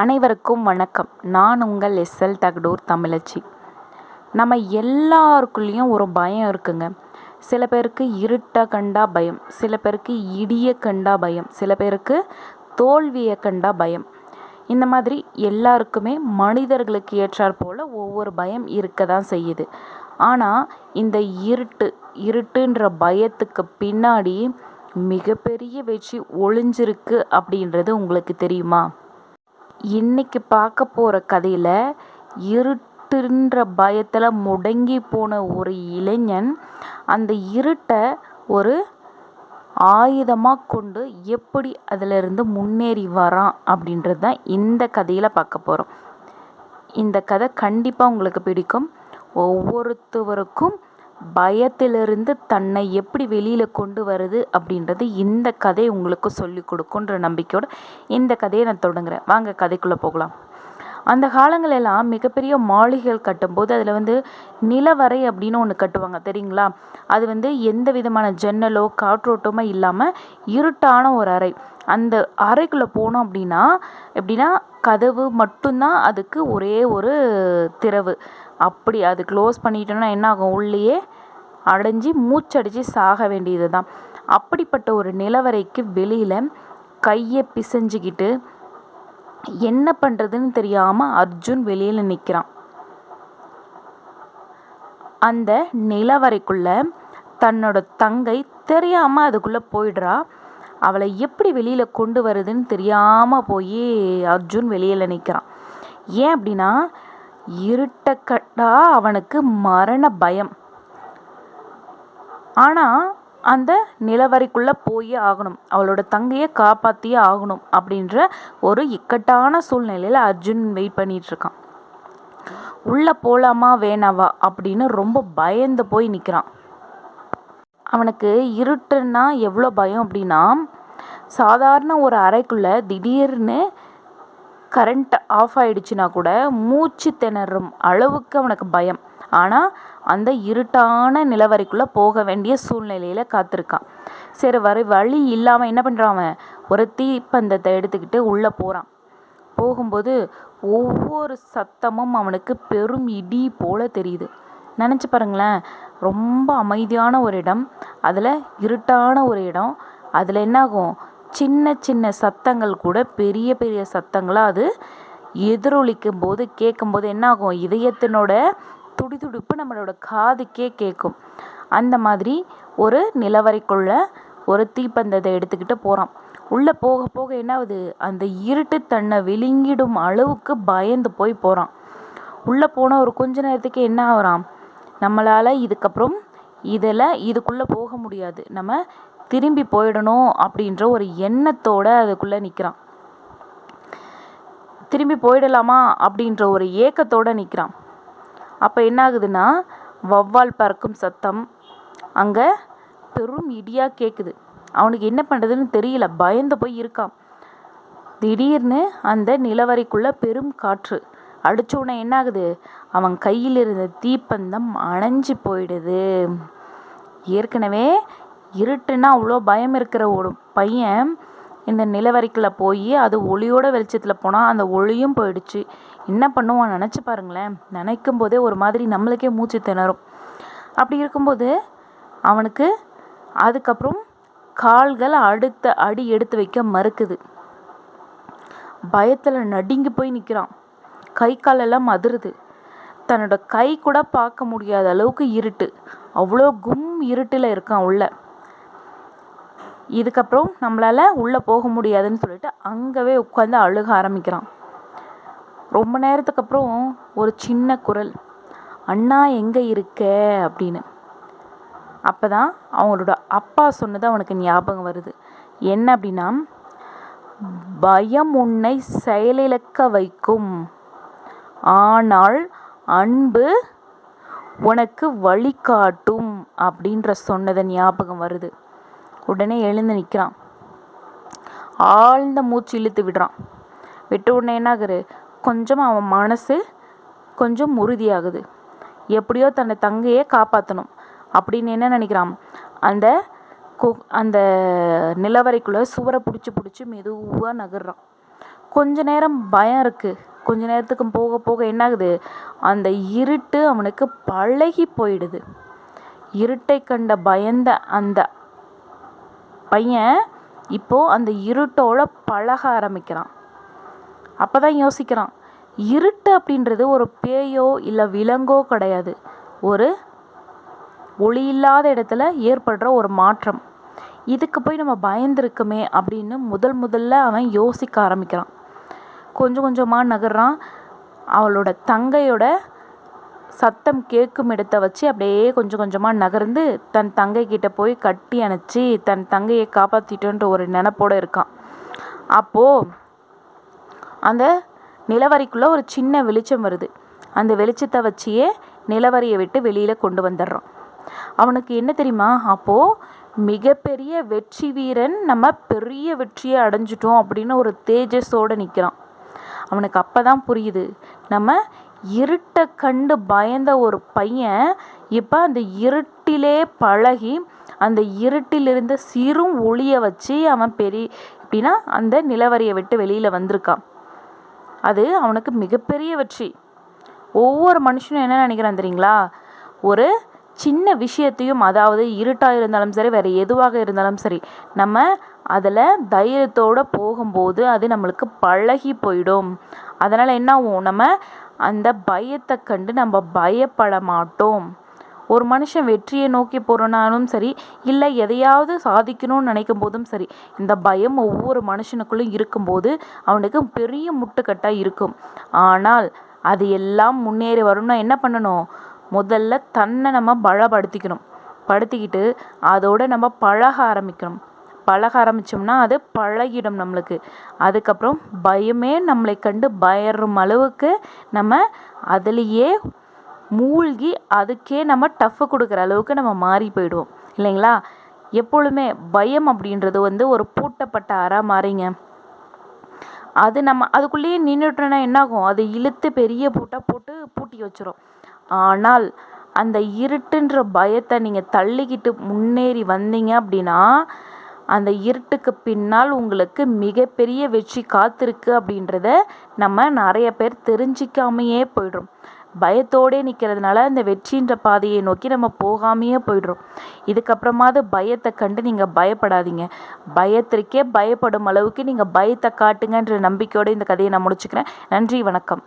அனைவருக்கும் வணக்கம். நான் உங்கள் எஸ்எல் தகடூர் தமிழச்சி. நம்ம எல்லாருக்குள்ளேயும் ஒரு பயம் இருக்குங்க. சில பேருக்கு இருட்டை கண்டா பயம், சில பேருக்கு இடியை கண்டா பயம், சில பேருக்கு தோல்வியை கண்டா பயம். இந்த மாதிரி எல்லாருக்குமே மனிதர்களுக்கு ஏற்றாற் போல் ஒவ்வொரு பயம் இருக்க தான் செய்யுது. ஆனால் இந்த இருட்டுன்ற பயத்துக்கு பின்னாடி மிகப்பெரிய வெற்றி ஒளிஞ்சிருக்கு அப்படின்றது உங்களுக்கு தெரியுமா? இன்னைக்கு பார்க்க போகிற கதையில் இருட்டுன்ற பயத்தில் முடங்கி போன ஒரு இளைஞன் அந்த இருட்டை ஒரு ஆயுதமாக கொண்டு எப்படி அதிலிருந்து முன்னேறி வரான் அப்படின்றது தான் இந்த கதையில் பார்க்க போகிறோம். இந்த கதை கண்டிப்பாக உங்களுக்கு பிடிக்கும். ஒவ்வொருத்தவருக்கும் பயத்திலிருந்து தன்னை எப்படி வெளியில் கொண்டு வருது அப்படின்றது இந்த கதை உங்களுக்கு சொல்லி கொடுக்குன்ற நம்பிக்கையோடு இந்த கதையை நான் தொடங்குறேன். வாங்க கதைக்குள்ளே போகலாம். அந்த காலங்களெல்லாம் மிகப்பெரிய மாளிகைகள் கட்டும்போது அதில் நிலவரை அப்படின்னு ஒன்று கட்டுவாங்க, தெரியுங்களா? அது எந்த விதமான ஜன்னலோ காற்றோட்டமோ இல்லாமல் இருட்டான ஒரு அறை. அந்த அறைக்குள்ளே போனோம் எப்படின்னா கதவு மட்டும்தான் அதுக்கு ஒரே ஒரு திறவு. அப்படி அது க்ளோஸ் பண்ணிட்டோன்னா என்ன ஆகும்? உள்ளேயே அடைஞ்சி மூச்சடிச்சு சாக வேண்டியது தான். அப்படிப்பட்ட ஒரு நிலவரைக்கு வெளியில் கையை பிசைஞ்சிக்கிட்டு என்ன பண்ணுறதுன்னு தெரியாமல் அர்ஜுன் வெளியில் நிற்கிறான். அந்த நிலவரைக்குள்ள தன்னோட தங்கை தெரியாமல் அதுக்குள்ளே போயிடுறா. அவளை எப்படி வெளியில் கொண்டு வருதுன்னு தெரியாமல் போய் அர்ஜுன் வெளியில் நிற்கிறான். ஏன் அப்படின்னா இருட்டை கண்டா அவனுக்கு மரண பயம். ஆனால் அந்த நிலவரைக்குள்ளே போய் ஆகணும், அவளோட தங்கையை காப்பாற்றியே ஆகணும் அப்படின்ற ஒரு இக்கட்டான சூழ்நிலையில் அர்ஜுன் வெயிட் பண்ணிகிட்ருக்கான். உள்ளே போகலாமா வேணாவா அப்படின்னு ரொம்ப பயந்து போய் நிற்கிறான். அவனுக்கு இருட்டுன்னா எவ்வளோ பயம் அப்படின்னா, சாதாரண ஒரு அறைக்குள்ளே திடீர்னு கரண்ட் ஆஃப் ஆகிடுச்சுன்னா கூட மூச்சு திணறும் அளவுக்கு அவனுக்கு பயம். ஆனால் அந்த இருட்டான நிலவரைக்குள்ளே போக வேண்டிய சூழ்நிலையில் காத்திருக்கான். சரி, வழி இல்லாமல் என்ன பண்ணுறான்? அவன் ஒரு தீப்பந்தத்தை எடுத்துக்கிட்டு உள்ளே போகிறான். போகும்போது ஒவ்வொரு சத்தமும் அவனுக்கு பெரும் இடி போல் தெரியுது. நினச்சி பாருங்களேன், ரொம்ப அமைதியான ஒரு இடம், அதில் இருட்டான ஒரு இடம். அதில் என்னாகும்? சின்ன சின்ன சத்தங்கள் கூட பெரிய பெரிய சத்தங்களாக அது எதிரொலிக்கும் போது கேட்கும்போது என்னாகும்? இதயத்தினோட துடிதுடிப்பு நம்மளோட காதுக்கே கேட்கும். அந்த மாதிரி ஒரு நிலவரைக்குள்ள ஒரு தீப்பந்தத்தை எடுத்துக்கிட்டு போகிறான். உள்ளே போக போக என்னாகுது? அந்த இருட்டு தன்னை விழுங்கிடும் அளவுக்கு பயந்து போய் போகிறான். உள்ளே போன ஒரு கொஞ்ச நேரத்துக்கு என்ன ஆகுறான்? நம்மளால் இதுக்கப்புறம் இதுக்குள்ளே போக முடியாது, நம்ம திரும்பி போயிடணும் அப்படின்ற ஒரு எண்ணத்தோடு அதுக்குள்ளே நிற்கிறான். திரும்பி போயிடலாமா அப்படின்ற ஒரு ஏக்கத்தோடு நிற்கிறான். அப்போ என்ன ஆகுதுன்னா, வௌவால் பறக்கும் சத்தம் அங்கே பெரும் இடியாக கேட்குது. அவனுக்கு என்ன பண்ணுறதுன்னு தெரியல, பயந்து போய் இருக்கான். திடீர்னு அந்த நிலவரைக்குள்ளே பெரும் காற்று அடித்தோடனே என்ன ஆகுது? அவன் கையில் இருந்த தீப்பந்தம் அணைஞ்சு போயிடுது. ஏற்கனவே இருட்டுன்னா அவ்வளோ பயம் இருக்கிற ஒரு பையன் இந்த நிலவரைக்குள்ளே போய் அது ஒளியோட வெளிச்சத்தில் போனால் அந்த ஒளியும் போயிடுச்சு. என்ன பண்ணுவான் நினச்சி பாருங்களேன். நினைக்கும் போதே ஒரு மாதிரி நம்மளுக்கே மூச்சு திணறும். அப்படி இருக்கும்போது அவனுக்கு அதுக்கப்புறம் கால்கள் அடுத்த அடி எடுத்து வைக்க மறுக்குது. பயத்தில் நடுங்கி போய் நிற்கிறான். கை காலெல்லாம் அதிருது. தன்னோட கை கூட பார்க்க முடியாத அளவுக்கு இருட்டு, அவ்வளோ இருட்டில் இருக்கான் உள்ள. இதுக்கப்புறம் நம்மளால் உள்ளே போக முடியாதுன்னு சொல்லிட்டு அங்கவே உட்காந்து அழுக ஆரம்பிக்கிறான். ரொம்ப நேரத்துக்கு அப்புறம் ஒரு சின்ன குரல், அண்ணா எங்கே இருக்க அப்படின்னு. அப்போ தான் அவங்களோட அப்பா சொன்னது அவனுக்கு ஞாபகம் வருது. என்ன அப்படின்னா, பயம் உன்னை செயலிழக்க வைக்கும், ஆனால் அன்பு உனக்கு வழிகாட்டும் அப்படின்ற சொன்னதை ஞாபகம் வருது. உடனே எழுந்து நிற்கிறான். ஆழ்ந்த மூச்சு இழுத்து விடுறான். விட்ட உடனே என்ன ஆகுது? கொஞ்சம் அவன் மனசு கொஞ்சம் உறுதியாகுது. எப்படியோ தன்னை தங்கையே காப்பாற்றணும் அப்படின்னு என்ன நினைக்கிறான்? அந்த நிலவரைக்குள்ளே சுவரை பிடிச்சி மெதுவாக நகர்றான். கொஞ்ச நேரம் பயம் இருக்குது, கொஞ்ச நேரத்துக்கு போக போக என்னாகுது, அந்த இருட்டு அவனுக்கு பழகி போயிடுது. இருட்டை கண்ட பயந்த அந்த பையன் இப்போது அந்த இருட்டோட பழக ஆரம்பிக்கிறான். அப்போ தான் யோசிக்கிறான், இருட்டு அப்படின்றது ஒரு பேயோ இல்லை விலங்கோ கிடையாது, ஒரு ஒளி இல்லாத இடத்துல ஏற்படுற ஒரு மாற்றம். இதுக்கு போய் நம்ம பயந்துருக்குமே அப்படின்னு முதல்ல அவன் யோசிக்க ஆரம்பிக்கிறான். கொஞ்சம் கொஞ்சமாக நகர்றான். அவளோட தங்கையோட சத்தம் கேட்கும் இடத்த வச்சு அப்படியே கொஞ்சம் கொஞ்சமாக நகர்ந்து தன் தங்கைக்கிட்ட போய் கட்டி அணைச்சி தன் தங்கையை காப்பாற்றிட்டோன்ற ஒரு நினப்போடு இருக்கான். அப்போது அந்த நிலவரிக்குள்ளே ஒரு சின்ன வெளிச்சம் வருது. அந்த வெளிச்சத்தை வச்சியே நிலவரியை விட்டு வெளியில் கொண்டு வந்துடுறான். அவனுக்கு என்ன தெரியுமா, அப்போது மிகப்பெரிய வெற்றி வீரன், நம்ம பெரிய வெற்றியை அடைஞ்சிட்டோம் அப்படின்னு ஒரு தேஜஸோடு நிற்கிறான். அவனுக்கு அப்போ தான் புரியுது, நம்ம இருட்டை கண்டு பயந்த ஒரு பையன் இப்போ அந்த இருட்டிலே பழகி அந்த இருட்டிலிருந்த சிறு ஒளியை வச்சு அவன் எப்படின்னா அந்த நிலவரியை விட்டு வெளியில் வந்திருக்கான். அது அவனுக்கு மிகப்பெரிய வெற்றி. ஒவ்வொரு மனுஷனும் என்ன நினைக்கிறான் தெரியுங்களா, ஒரு சின்ன விஷயத்தையும், அதாவது இருட்டாக இருந்தாலும் சரி வேறு எதுவாக இருந்தாலும் சரி, நம்ம அதில் தைரியத்தோடு போகும்போது அது நம்மளுக்கு பழகி போயிடும். அதனால் என்ன ஆகும், நம்ம அந்த பயத்தை கண்டு நம்ம பயப்பட மாட்டோம். ஒரு மனுஷன் வெற்றியை நோக்கி போகிறனாலும் சரி, இல்லை எதையாவது சாதிக்கணும்னு நினைக்கும் போதும் சரி, இந்த பயம் ஒவ்வொரு மனுஷனுக்குள்ளும் இருக்கும்போது அவனுக்கு பெரிய முட்டுக்கட்டாக இருக்கும். ஆனால் அது எல்லாம் முன்னேறி வரணும்னா என்ன பண்ணணும், முதல்ல தன்னை நம்ம படுத்திக்கிட்டு அதோடு நம்ம பழக ஆரம்பித்தோம்னா அது பழகிடும் நம்மளுக்கு. அதுக்கப்புறம் பயமே நம்மளை கண்டு பயறும் அளவுக்கு நம்ம அதுலேயே மூழ்கி அதுக்கே நம்ம டஃப்பு கொடுக்குற அளவுக்கு நம்ம மாறி போயிடுவோம் இல்லைங்களா. எப்பொழுதுமே பயம் அப்படின்றது ஒரு பூட்டப்பட்ட அறை மாறிங்க. அது நம்ம அதுக்குள்ளேயே நின்றுட்டோன்னா என்னாகும், அது இழுத்து பெரிய போட்டு பூட்டி வச்சிரும். ஆனால் அந்த இருட்டுன்ற பயத்தை நீங்கள் தள்ளிக்கிட்டு முன்னேறி வந்தீங்க அப்படின்னா அந்த இருட்டுக்கு பின்னால் உங்களுக்கு மிகப்பெரிய வெற்றி காத்திருக்கு அப்படின்றத நம்ம நிறைய பேர் தெரிஞ்சிக்காமையே போய்டுறோம். பயத்தோடே நிற்கிறதுனால அந்த வெற்றின்ற பாதையை நோக்கி நம்ம போகாமையே போய்டுறோம். இதுக்கப்புறமாவது பயத்தை கண்டு நீங்கள் பயப்படாதீங்க. பயத்திற்கே பயப்படும் அளவுக்கு நீங்கள் பயத்தை காட்டுங்கன்ற நம்பிக்கையோடு இந்த கதையை நான் முடிச்சுக்கிறேன். நன்றி, வணக்கம்.